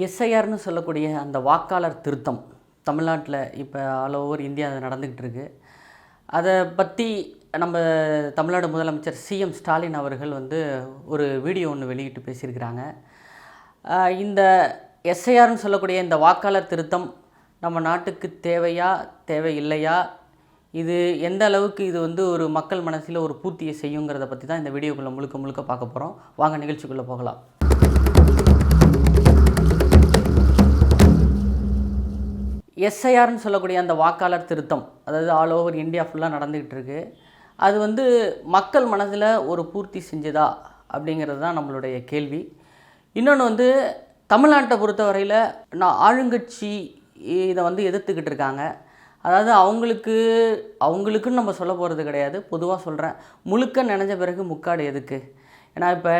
எஸ்ஐஆர்னு சொல்லக்கூடிய அந்த வாக்காளர் திருத்தம் தமிழ்நாட்டில் இப்போ ஆல் ஓவர் இந்தியா அது நடந்துக்கிட்டு இருக்குது. அதை பற்றி நம்ம தமிழ்நாடு முதலமைச்சர் சிஎம் ஸ்டாலின் அவர்கள் ஒரு வீடியோ ஒன்று வெளியிட்டு பேசியிருக்கிறாங்க. இந்த எஸ்ஐஆர்னு சொல்லக்கூடிய இந்த வாக்காளர் திருத்தம் நம்ம நாட்டுக்கு தேவையா தேவையில்லையா, இது எந்த அளவுக்கு இது ஒரு மக்கள் மனசில் ஒரு பூர்த்தியை செய்யுங்கிறத பற்றி தான் இந்த வீடியோக்குள்ளே முழுக்க முழுக்க பார்க்க போகிறோம். வாங்க நிகழ்ச்சிக்குள்ளே போகலாம். எஸ்ஐஆர்னு சொல்லக்கூடிய அந்த வாக்காளர் திருத்தம், அதாவது ஆல் ஓவர் இந்தியா ஃபுல்லாக நடந்துக்கிட்டு இருக்குது. அது மக்கள் மனதில் ஒரு பூர்த்தி செஞ்சுதா அப்படிங்கிறது தான் நம்மளுடைய கேள்வி. இன்னொன்று தமிழ்நாட்டை பொறுத்த வரையில் ஆளுங்கட்சி இதை எதிர்த்துக்கிட்டு இருக்காங்க. அதாவது அவங்களுக்குன்னு நம்ம சொல்ல போகிறது கிடையாது, பொதுவாக சொல்கிறேன். முழுக்க நினைஞ்ச பிறகு முக்காடு எதுக்கு? ஏன்னா இப்போ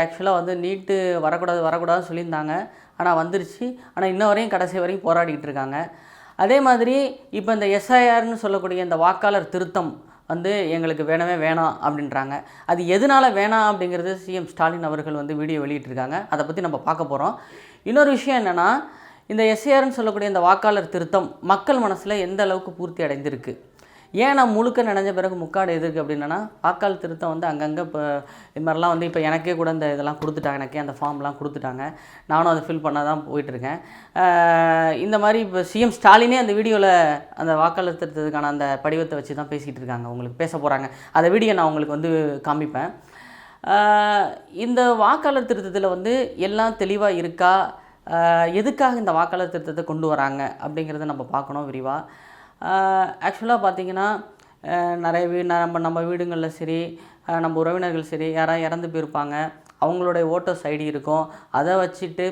ஆக்சுவலாக நீட்டு வரக்கூடாதுன்னு சொல்லியிருந்தாங்க. ஆனால் வந்துருச்சு. ஆனால் இன்ன வரையும் கடைசி வரையும் போராடிக்கிட்டு இருக்காங்க. அதே மாதிரி இப்போ இந்த எஸ்ஐஆர்னு சொல்லக்கூடிய இந்த வாக்காளர் திருத்தம் எங்களுக்கு வேணவே வேணாம் அப்படின்றாங்க. அது எதனால் வேணாம் அப்படிங்கிறது சிஎம் ஸ்டாலின் அவர்கள் வீடியோ வெளியிட்டிருக்காங்க. அதை பற்றி நம்ம பார்க்க போகிறோம். இன்னொரு விஷயம் என்னென்னா, இந்த எஸ்ஐஆர்னு சொல்லக்கூடிய இந்த வாக்காளர் திருத்தம் மக்கள் மனசில் எந்த அளவுக்கு பூர்த்தி அடைந்திருக்கு, ஏன் நான் முழுக்க நினைஞ்ச பிறகு முக்காடு எதுக்கு அப்படின்னா, வாக்காளர் திருத்தம் அங்கங்கே இப்போ இது மாதிரிலாம் இப்போ எனக்கே கூட இந்த இதெல்லாம் கொடுத்துட்டாங்க, எனக்கே அந்த ஃபார்ம்லாம் கொடுத்துட்டாங்க. நானும் அதை ஃபில் பண்ண தான் போயிட்டுருக்கேன். இந்த மாதிரி இப்போ சிஎம் ஸ்டாலினே அந்த வீடியோவில் அந்த வாக்காளர் திருத்தத்துக்கான அந்த படிவத்தை வச்சு தான் பேசிகிட்டு இருக்காங்க. உங்களுக்கு பேச போகிறாங்க. அந்த வீடியோ நான் உங்களுக்கு காமிப்பேன். இந்த வாக்காளர் திருத்தத்தில் எல்லாம் தெளிவாக இருக்கா, எதுக்காக இந்த வாக்காளர் திருத்தத்தை கொண்டு வராங்க அப்படிங்கிறத நம்ம பார்க்கணும் விரிவாக. ஆக்சுவலாக பார்த்திங்கன்னா, நிறைய நம்ம வீடுங்களில் சரி, நம்ம உறவினர்கள் சரி, யாராவது இறந்து போயிருப்பாங்க. அவங்களுடைய ஓட்டர்ஸ் ஐடி இருக்கும். அதை வச்சுட்டு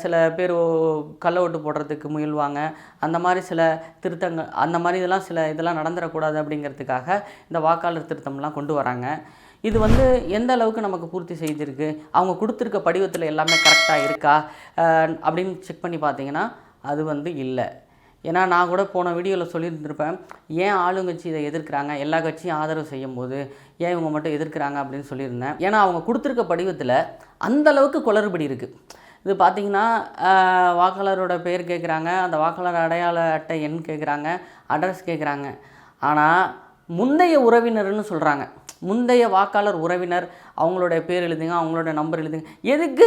சில பேர் கள்ள ஓட்டு போடுறதுக்கு முயல்வாங்க. அந்த மாதிரி சில திருத்தங்கள், அந்த மாதிரி இதெல்லாம் நடந்துடக்கூடாது அப்படிங்கிறதுக்காக இந்த வாக்காளர் திருத்தம்லாம் கொண்டு வராங்க. இது எந்த அளவுக்கு நமக்கு பூர்த்தி செய்திருக்கு, அவங்க கொடுத்துருக்க படிவத்தில் எல்லாமே கரெக்டாக இருக்கா அப்படின்னு செக் பண்ணி பார்த்தீங்கன்னா அது இல்லை. ஏன்னா நான் கூட போன வீடியோவில் சொல்லியிருந்திருப்பேன், ஏன் ஆளுங்கட்சி இதை எதிர்க்கிறாங்க, எல்லா கட்சியும் ஆதரவு செய்யும் போது ஏன் இவங்க மட்டும் எதிர்க்கிறாங்க அப்படின்னு சொல்லியிருந்தேன். ஏன்னா அவங்க கொடுத்துருக்க படிவத்தில் அந்தளவுக்கு குளறுபடி இருக்குது. இது பார்த்திங்கன்னா, வாக்காளரோட பேர் கேட்குறாங்க, அந்த வாக்காளர் அடையாள அட்டை எண் கேட்குறாங்க, அட்ரஸ் கேட்குறாங்க. ஆனால் முந்தைய உறவினர்னு சொல்கிறாங்க. முந்தைய வாக்காளர் உறவினர், அவங்களுடைய பேர் எழுதுங்க, அவங்களோட நம்பர் எழுதுங்க. எதுக்கு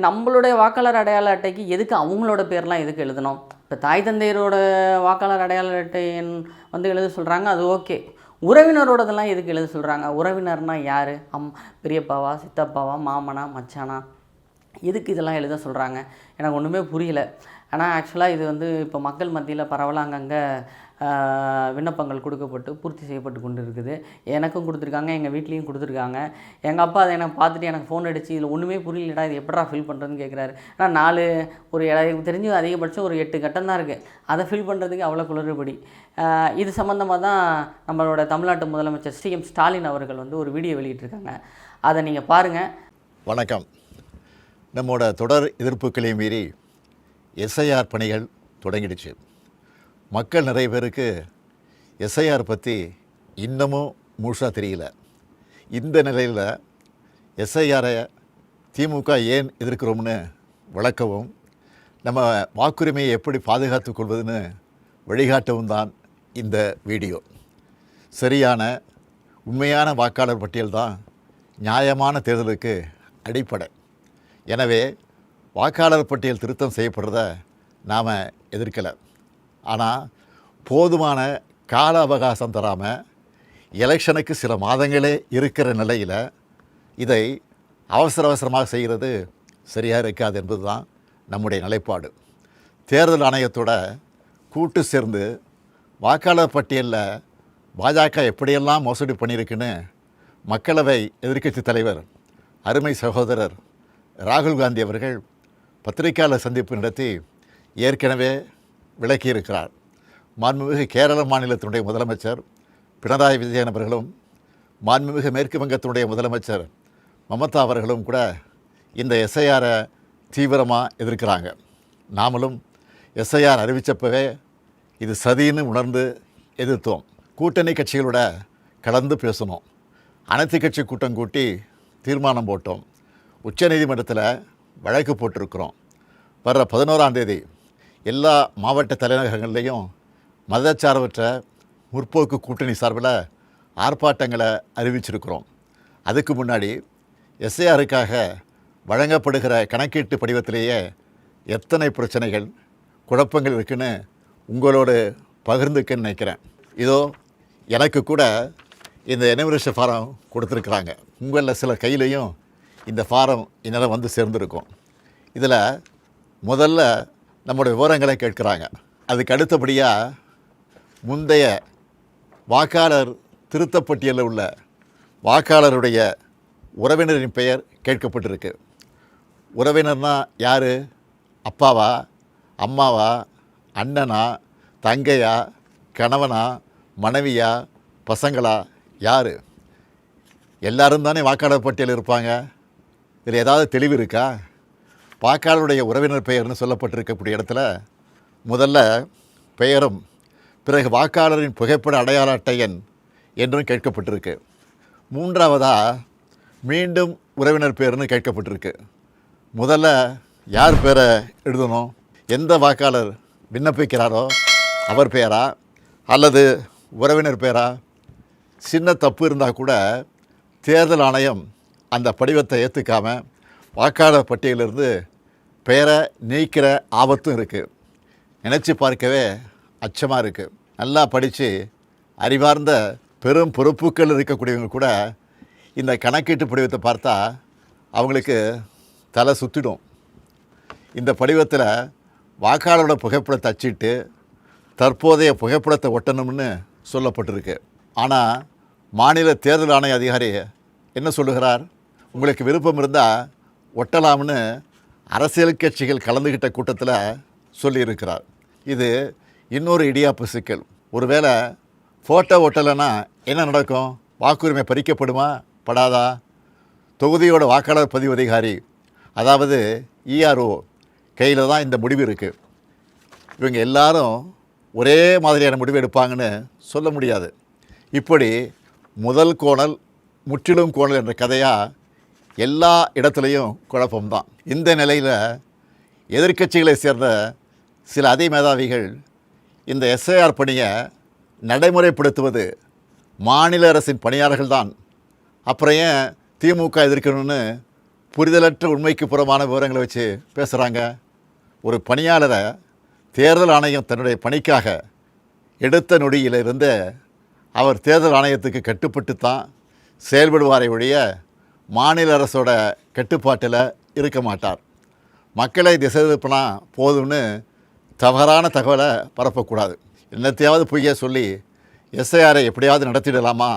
நம்மளுடைய வாக்காளர் அடையாள அட்டைக்கு எதுக்கு அவங்களோட பேர்லாம் எதுக்கு எழுதணும்? இப்போ தாய் தந்தையரோட வாக்காளர் அடையாள அட்டை எண் எழுத சொல்கிறாங்க, அது ஓகே. உறவினரோடதெல்லாம் எதுக்கு எழுத சொல்கிறாங்க? உறவினர்னால் யார்? பெரியப்பாவா, சித்தப்பாவா, மாமனா, மச்சானா? எதுக்கு இதெல்லாம் எழுத சொல்கிறாங்க? எனக்கு ஒன்றுமே புரியல. ஆனால் ஆக்சுவலாக இது இப்போ மக்கள் மத்தியில் பரவலாக அங்கங்கே விண்ணப்பங்கள் கொடுக்கப்பட்டு பூர்த்தி செய்யப்பட்டு கொண்டு இருக்குது. எனக்கும் கொடுத்துருக்காங்க, எங்கள் வீட்லேயும் கொடுத்துருக்காங்க. எங்கள் அப்பா அதை எனக்கு பார்த்துட்டு எனக்கு ஃபோன் அடித்து, இதில் ஒன்றுமே புரியலடா, இது எப்படா ஃபில் பண்ணுறதுன்னு கேட்குறாரு. ஆனால் எனக்கு தெரிஞ்சு அதிகபட்சம் ஒரு 8 கட்டம் தான் இருக்குது. அதை ஃபில் பண்ணுறதுக்கு அவ்வளோ குளறுபடி. இது சம்மந்தமாக தான் நம்மளோட தமிழ்நாட்டு முதலமைச்சர் சிஎம் ஸ்டாலின் அவர்கள் ஒரு வீடியோ வெளியிட்டிருக்காங்க. அதை நீங்கள் பாருங்கள். வணக்கம். நம்மளோட தொடர் எதிர்ப்புகளை மீறி எஸ்ஐஆர் பணிகள் தொடங்கிடுச்சு. மக்கள் நிறைய பேருக்கு எஸ்ஐஆர் பற்றி இன்னமும் முழுசாக தெரியல. இந்த நிலையில் எஸ்ஐஆரை திமுக ஏன் எதிர்க்கிறோம்னு விளக்கவும், நம்ம வாக்குரிமையை எப்படி பாதுகாத்து கொள்வதுன்னு வழிகாட்டவும் தான் இந்த வீடியோ. சரியான உண்மையான வாக்காளர் பட்டியல் தான் நியாயமான தேர்தலுக்கு அடிப்படை. எனவே வாக்காளர் பட்டியல் திருத்தம் செய்யப்படுறத நாம் எதிர்க்கலை. ஆனால் போதுமான கால அவகாசம் தராமல் எலெக்ஷனுக்கு சில மாதங்களே இருக்கிற நிலையில் இதை அவசரமாக செய்கிறது சரியாக இருக்காது என்பது தான் நம்முடைய நிலைப்பாடு. தேர்தல் ஆணையத்தோட கூட்டு சேர்ந்து வாக்காளர் பட்டியலில் பாஜக எப்படியெல்லாம் மோசடி பண்ணியிருக்குன்னு மக்களவை எதிர்க்கட்சி தலைவர் அருமை சகோதரர் ராகுல் காந்தி அவர்கள் பத்திரிகையாளர் சந்திப்பு நடத்தி ஏற்கனவே விளக்கியிருக்கிறார். மாண்புமிகு கேரள மாநிலத்தினுடைய முதலமைச்சர் பினராயி விஜயன் அவர்களும், மாண்புமிகு மேற்கு வங்கத்தினுடைய முதலமைச்சர் மமதா அவர்களும் கூட இந்த எஸ்ஐஆரை தீவிரமாக எதிர்க்கிறாங்க. நாமளும் எஸ்ஐஆர் அறிவித்தப்பவே இது சதின்னு உணர்ந்து எதிர்த்தோம். கூட்டணி கட்சிகளோட கலந்து பேசணும். அனைத்து கட்சி கூட்டம் கூட்டி தீர்மானம் போட்டோம். உச்சநீதிமன்றத்தில் வழக்கு போட்டிருக்கிறோம். வர்ற 11ஆம் தேதி எல்லா மாவட்ட தலைநகரங்கள்லேயும் மதச்சார்பற்ற முற்போக்கு கூட்டணி சார்பில் ஆர்ப்பாட்டங்களை அறிவிச்சிருக்கிறோம். அதுக்கு முன்னாடி எஸ்ஐஆருக்காக வழங்கப்படுகிற கணக்கீட்டு படிவத்திலேயே எத்தனை பிரச்சனைகள் குழப்பங்கள் இருக்குன்னு உங்களோடு பகிர்ந்துக்கன்னு நினைக்கிறேன். இதோ எனக்கு கூட இந்த எனுமரேஷன் ஃபாரம் கொடுத்துருக்குறாங்க. உங்களில் சில கையிலையும் இந்த ஃபாரம் இந்நேரம் வந்து சேர்ந்துருக்கும். இதில் முதல்ல நம்முடைய விவரங்களை கேட்குறாங்க. அதுக்கு அடுத்தபடியாக முந்தைய வாக்காளர் திருத்தப்பட்டியலில் உள்ள வாக்காளருடைய உறவினரின் பெயர் கேட்கப்பட்டிருக்கு. உறவினர்னா யார்? அப்பாவா, அம்மாவா, அண்ணனா, தங்கையா, கணவனா, மனைவியா, பசங்களா, யார்? எல்லாரும் தானே வாக்காளர் பட்டியலில் இருப்பாங்க. இதில் ஏதாவது தெளிவு இருக்கா? வாக்காளருடைய உறவினர் பெயர்னு சொல்லப்பட்டிருக்கக்கூடிய இடத்துல முதல்ல பெயரும் பிறகு வாக்காளரின் புகைப்பட அடையாள அட்டை எண் என்றும் கேட்கப்பட்டிருக்கு. மூன்றாவதாக மீண்டும் உறவினர் பெயர்னு கேட்கப்பட்டிருக்கு. முதல்ல யார் பேரை எழுதணும்? எந்த வாக்காளர் விண்ணப்பிக்கிறாரோ அவர் பெயரா அல்லது உறவினர் பெயரா? சின்ன தப்பு இருந்தால் கூட தேர்தல் ஆணையம் அந்த படிவத்தை ஏற்றுக்காமல் வாக்காளர் பட்டியலிருந்து பெயரை நீக்கிற ஆபத்தும் இருக்குது. நினச்சி பார்க்கவே அச்சமாக இருக்குது. நல்லா படித்து அறிவார்ந்த பெரும் பொறுப்புகள் இருக்கக்கூடியவங்க கூட இந்த கணக்கீட்டு படிவத்தை பார்த்தா அவங்களுக்கு தலை சுற்றிடும். இந்த படிவத்தில் வாக்காளரோட புகைப்படத்தை அச்சிட்டு தற்போதைய புகைப்படத்தை ஒட்டணும்னு சொல்லப்பட்டிருக்கு. ஆனால் மாநில தேர்தல் ஆணைய அதிகாரி என்ன சொல்லுகிறார்? உங்களுக்கு விருப்பம் இருந்தால் ஒட்டலாம்னு அரசியல் கட்சிகள் கலந்துக்கிட்ட கூட்டத்தில் சொல்லியிருக்கிறார். இது இன்னொரு இடியாப்பு சிக்கல். ஒருவேளை ஃபோட்டோ ஒட்டலைன்னா என்ன நடக்கும்? வாக்குரிமை பறிக்கப்படுமா படாதா? தொகுதியோட வாக்காளர் பதிவு அதிகாரி அதாவது இஆர்ஓ கையில் தான் இந்த முடிவு இருக்குது. இவங்க எல்லாரும் ஒரே மாதிரியான முடிவு எடுப்பாங்கன்னு சொல்ல முடியாது. இப்படி முதல் கோணல் முற்றிலும் கோணல் என்ற கதையாக எல்லா இடத்துலையும் குழப்பம்தான். இந்த நிலையில் எதிர்க்கட்சிகளை சேர்ந்த சில அதிமேதாவிகள் இந்த எஸ்ஐஆர் பணியை நடைமுறைப்படுத்துவது மாநில அரசின் பணியாளர்கள் தான், அப்புறம் ஏன் திமுக எதிர்க்கணும்னு புரிதலற்ற உண்மைக்கு புறமான விவரங்களை வச்சு பேசுகிறாங்க. ஒரு பணியாளரை தேர்தல் ஆணையம் தன்னுடைய பணிக்காக எடுத்த நொடியிலிருந்து அவர் தேர்தல் ஆணையத்துக்கு கட்டுப்பட்டு தான் செயல்படுவாரை ஒழிய மாநில அரசோட கட்டுப்பாட்டில் இருக்க மாட்டார். மக்களை திசை திருப்பினா போதும்னு தவறான தகவலை பரப்பக்கூடாது. என்னத்தையாவது பொய்ய சொல்லி எஸ்ஐஆரை எப்படியாவது நடத்திடலாமா,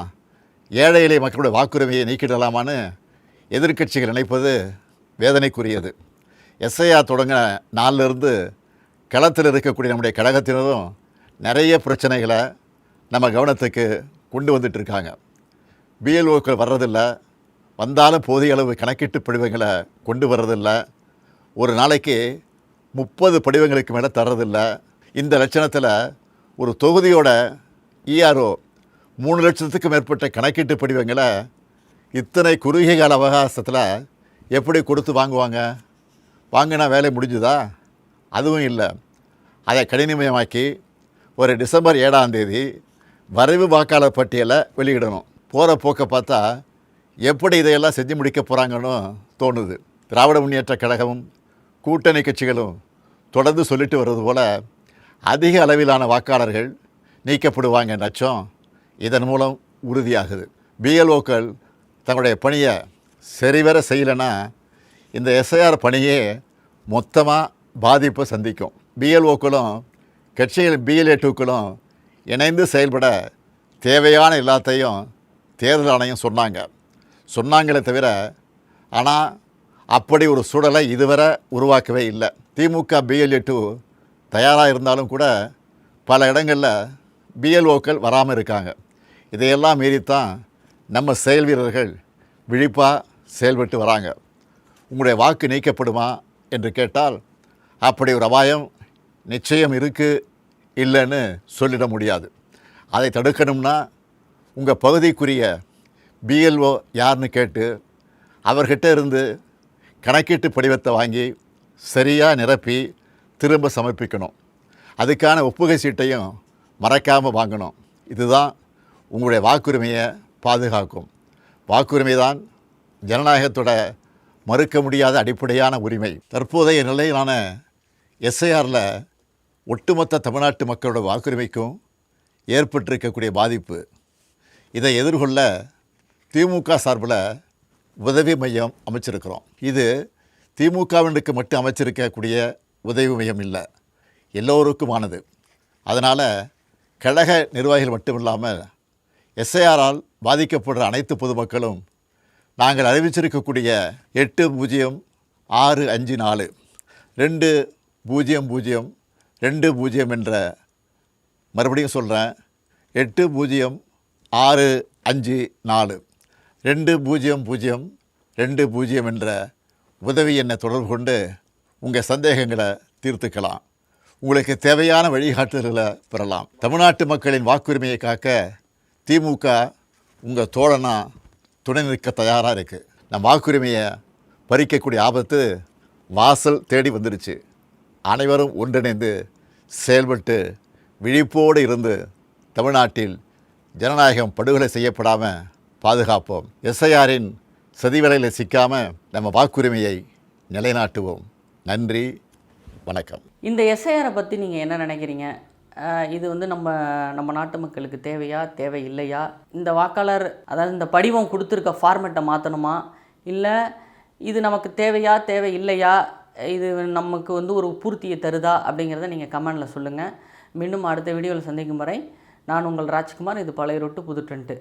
ஏழை எளிய மக்களுடைய வாக்குரிமையை நீக்கிடலாமான்னு எதிர்க்கட்சிகள் நினைப்பது வேதனைக்குரியது. எஸ்ஐஆர் தொடங்கின நாளிலிருந்து களத்தில் இருக்கக்கூடிய நம்முடைய கழகத்தினரும் நிறைய பிரச்சனைகளை நம்ம கவனத்துக்கு கொண்டு வந்துட்டுருக்காங்க. பிஎல்ஓக்கள் வர்றதில்லை, வந்தாலும் போதிய அளவு கணக்கீட்டு படிவங்களை கொண்டு வர்றதில்லை, ஒரு நாளைக்கு 30 படிவங்களுக்கு மேலே தர்றதில்லை. இந்த லட்சணத்தில் ஒரு தொகுதியோட இஆர்ஓ 3 லட்சத்துக்கு மேற்பட்ட கணக்கீட்டு படிவங்களை இத்தனை குறுகிய கால அவகாசத்தில் எப்படி கொடுத்து வாங்குவாங்க? வாங்கினா வேலை முடிஞ்சுதா? அதுவும் இல்லை. அதை கடினமயமாக்கி ஒரு டிசம்பர் 7ஆம் தேதி வரைவு வாக்காளர் பட்டியலை வெளியிடணும். போகிற போக்கை பார்த்தா எப்படி இதையெல்லாம் செஞ்சு முடிக்க போகிறாங்கன்னு தோணுது. திராவிட முன்னேற்ற கழகமும் கூட்டணி கட்சிகளும் தொடர்ந்து சொல்லிட்டு வர்றது போல் அதிக அளவிலான வாக்காளர்கள் நீக்கப்படுவாங்க நச்சம் இதன் மூலம் உறுதியாகுது. பிஎல்ஓக்கள் தங்களுடைய பணியை சரிவர செய்யலைன்னா இந்த எஸ்ஐஆர் பணியே மொத்தமாக பாதிப்பை சந்திக்கும். பிஎல்ஓக்களும் கட்சிகள் பிஎல்ஏ2க்களும் இணைந்து செயல்பட தேவையான எல்லாத்தையும் தேர்தல் ஆணையம் சொன்னாங்களே தவிர ஆனால் அப்படி ஒரு சூழலை இதுவரை உருவாக்கவே இல்லை. திமுக பிஎல்ஏ2 தயாராக இருந்தாலும் கூட பல இடங்களில் பிஎல்ஓக்கள் வராமல் இருக்காங்க. இதையெல்லாம் மீறித்தான் நம்ம செயல் வீரர்கள் விழிப்பாக செயல்பட்டு வராங்க. உங்களுடைய வாக்கு நீக்கப்படுமா என்று கேட்டால் அப்படி ஒரு அபாயம் நிச்சயம் இருக்குது, இல்லைன்னு சொல்லிட முடியாது. அதை தடுக்கணும்னா உங்கள் பகுதிக்குரிய பிஎல்ஓ யாருன்னு கேட்டு அவர்கிட்ட இருந்து கணக்கீட்டு படிவத்தை வாங்கி சரியாக நிரப்பி திரும்ப சமர்ப்பிக்கணும். அதுக்கான ஒப்புகை சீட்டையும் மறக்காமல் வாங்கணும். இதுதான் உங்களுடைய வாக்குரிமையை பாதுகாக்கும். வாக்குரிமை தான் ஜனநாயகத்தோட மறுக்க முடியாத அடிப்படையான உரிமை. தற்போதைய நிலையிலான எஸ்ஐஆரில் ஒட்டுமொத்த தமிழ்நாட்டு மக்களோட வாக்குரிமைக்கும் ஏற்பட்டிருக்கக்கூடிய பாதிப்பு, இதை எதிர்கொள்ள திமுக சார்பில் உதவி மையம் அமைச்சிருக்கிறோம். இது திமுகவினருக்கு மட்டும் அமைச்சிருக்கக்கூடிய உதவி மையம் இல்லை, எல்லோருக்குமானது. அதனால் கழக நிர்வாகிகள் மட்டும் இல்லாமல் எஸ்ஐஆரால் பாதிக்கப்படுற அனைத்து பொதுமக்களும் நாங்கள் அறிவிச்சிருக்கக்கூடிய 806542 200220 என்ற, மறுபடியும் சொல்கிறேன், 806542 200220 என்ற உதவி எண்ணை தொடர்பு கொண்டு உங்கள் சந்தேகங்களை தீர்த்துக்கலாம். உங்களுக்கு தேவையான வழிகாட்டுதல்களை பெறலாம். தமிழ்நாட்டு மக்களின் வாக்குரிமையை காக்க திமுக உங்கள் தோழனா துணை நிற்க தயாராக இருக்குது. நம் வாக்குரிமையை பறிக்கக்கூடிய ஆபத்து வாசல் தேடி வந்துருச்சு. அனைவரும் ஒன்றிணைந்து செயல்பட்டு விழிப்போடு இருந்து தமிழ்நாட்டில் ஜனநாயகம் படுகொலை செய்யப்படாமல் பாதுகாப்போம். எஸ்ஐஆரின் சதிவேளையில் சிக்காமல் நம்ம வாக்குரிமையை நிலைநாட்டுவோம். நன்றி, வணக்கம். இந்த எஸ்ஐஆரை பற்றி நீங்கள் என்ன நினைக்கிறீங்க? இது வந்து நம்ம நாட்டு மக்களுக்கு தேவையா, தேவை இல்லையா? இந்த வாக்காளர், அதாவது இந்த படிவம் கொடுத்துருக்க ஃபார்மேட்டை மாற்றணுமா, இல்லை இது நமக்கு தேவையா, தேவை இல்லையா, இது நமக்கு வந்து ஒரு பூர்த்தியை தருதா அப்படிங்கிறத நீங்கள் கமெண்டில் சொல்லுங்கள். மீண்டும் அடுத்த வீடியோவில் சந்திக்கும் வரை நான் உங்கள் ராஜ்குமார். இது பழைய ரோட்டு புது ட்ரெண்ட்.